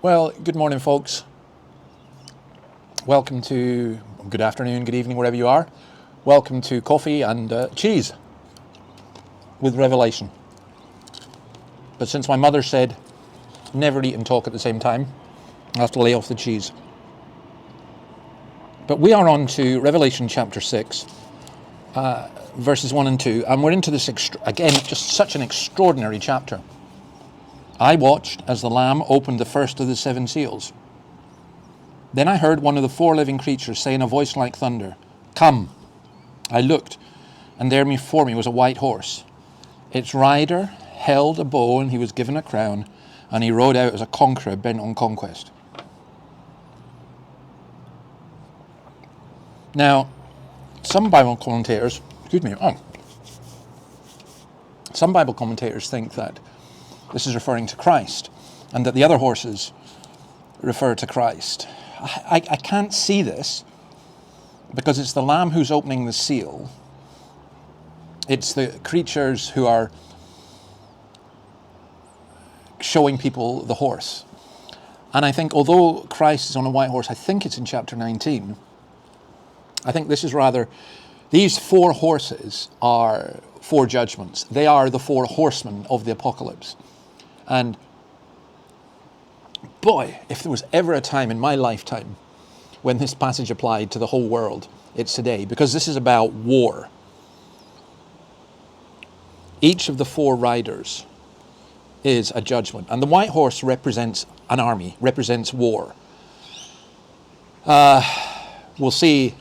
Well, good morning, folks. Welcome to, good afternoon, good evening, wherever you are. Welcome to Coffee and Cheese with Revelation. But since my mother said never eat and talk at the same time, I have to lay off the cheese. But we are on to Revelation chapter 6, verses 1 and 2, and we're into this, again, just such an extraordinary chapter. I watched as the Lamb opened the first of the seven seals. Then I heard one of the four living creatures say in a voice like thunder, "Come." I looked, and there before me was a white horse. Its rider held a bow, and he was given a crown, and he rode out as a conqueror bent on conquest. Now, some Bible commentators think that this is referring to Christ, and that the other horses refer to Christ. I can't see this, because it's the Lamb who's opening the seal. It's the creatures who are showing people the horse. And I think, although Christ is on a white horse, I think it's in chapter 19, I think this is rather, these four horses are four judgments. They are the four horsemen of the apocalypse. And boy, if there was ever a time in my lifetime when this passage applied to the whole world, it's today, because this is about war. Each of the four riders is a judgment, and the white horse represents an army, represents war. We'll see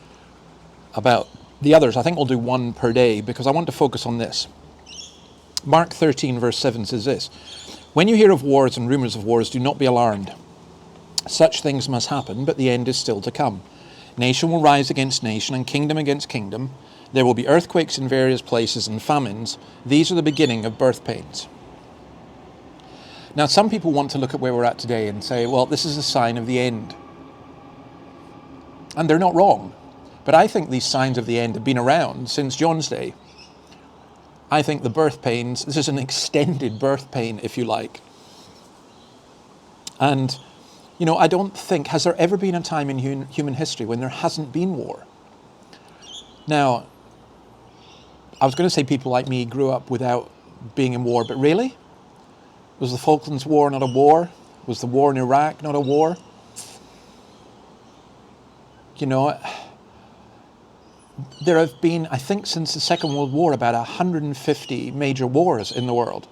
about the others. I think we'll do one per day, because I want to focus on this. Mark 13 verse 7 says this: "When you hear of wars and rumors of wars, do not be alarmed. Such things must happen, but the end is still to come. Nation will rise against nation and kingdom against kingdom. There will be earthquakes in various places and famines. These are the beginning of birth pains." Now, some people want to look at where we're at today and say, well, this is a sign of the end. And they're not wrong. But I think these signs of the end have been around since John's day. I think the birth pains, this is an extended birth pain, if you like. And, you know, I don't think, has there ever been a time in human history when there hasn't been war? Now, I was going to say people like me grew up without being in war, but really? Was the Falklands War not a war? Was the war in Iraq not a war? You know, there have been, I think, since the Second World War, about 150 major wars in the world.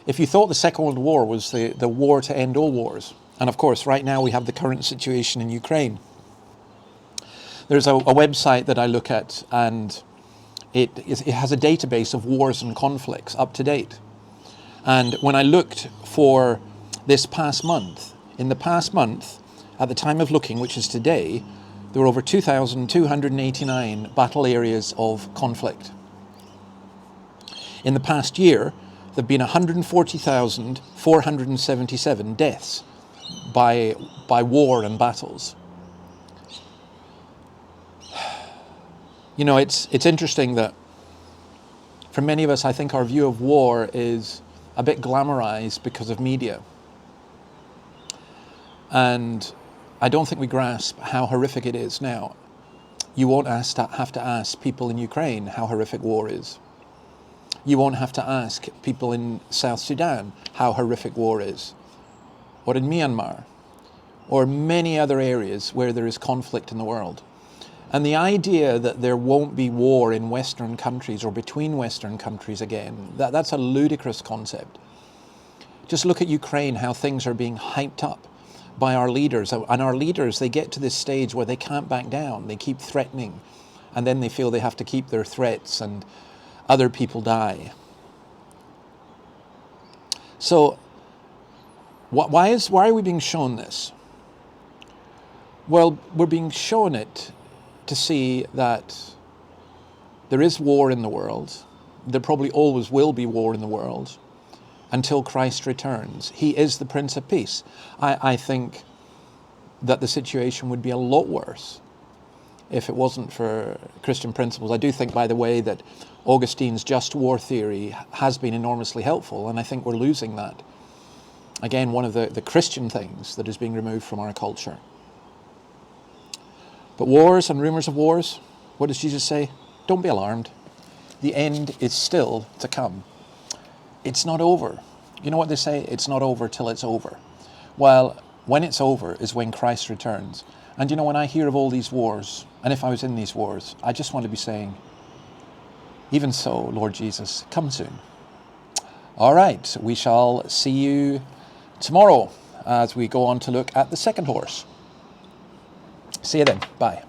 If you thought the Second World War was the war to end all wars, and of course, right now we have the current situation in Ukraine. There's a website that I look at, and it has a database of wars and conflicts up to date. And when I looked for this past month, in the past month, at the time of looking, which is today, there were over 2,289 battle areas of conflict. In the past year, there have been 140,477 deaths by war and battles. You know, it's interesting that for many of us, I think our view of war is a bit glamorized because of media. And I don't think we grasp how horrific it is now. You won't have to ask people in Ukraine how horrific war is. You won't have to ask people in South Sudan how horrific war is, or in Myanmar, or many other areas where there is conflict in the world. And the idea that there won't be war in Western countries or between Western countries again, that's a ludicrous concept. Just look at Ukraine, how things are being hyped up by our leaders. And our leaders, they get to this stage where they can't back down. They keep threatening. And then they feel they have to keep their threats, and other people die. So, why are we being shown this? Well, we're being shown it to see that there is war in the world. There probably always will be war in the world until Christ returns. He is the Prince of Peace. I think that the situation would be a lot worse if it wasn't for Christian principles. I do think, by the way, that Augustine's just war theory has been enormously helpful, and I think we're losing that. Again, one of the Christian things that is being removed from our culture. But wars and rumors of wars, what does Jesus say? Don't be alarmed. The end is still to come. It's not over. You know what they say? It's not over till it's over. Well, when it's over is when Christ returns. And you know, when I hear of all these wars, and if I was in these wars, I just want to be saying, even so, Lord Jesus, come soon. All right, we shall see you tomorrow as we go on to look at the second horse. See you then. Bye.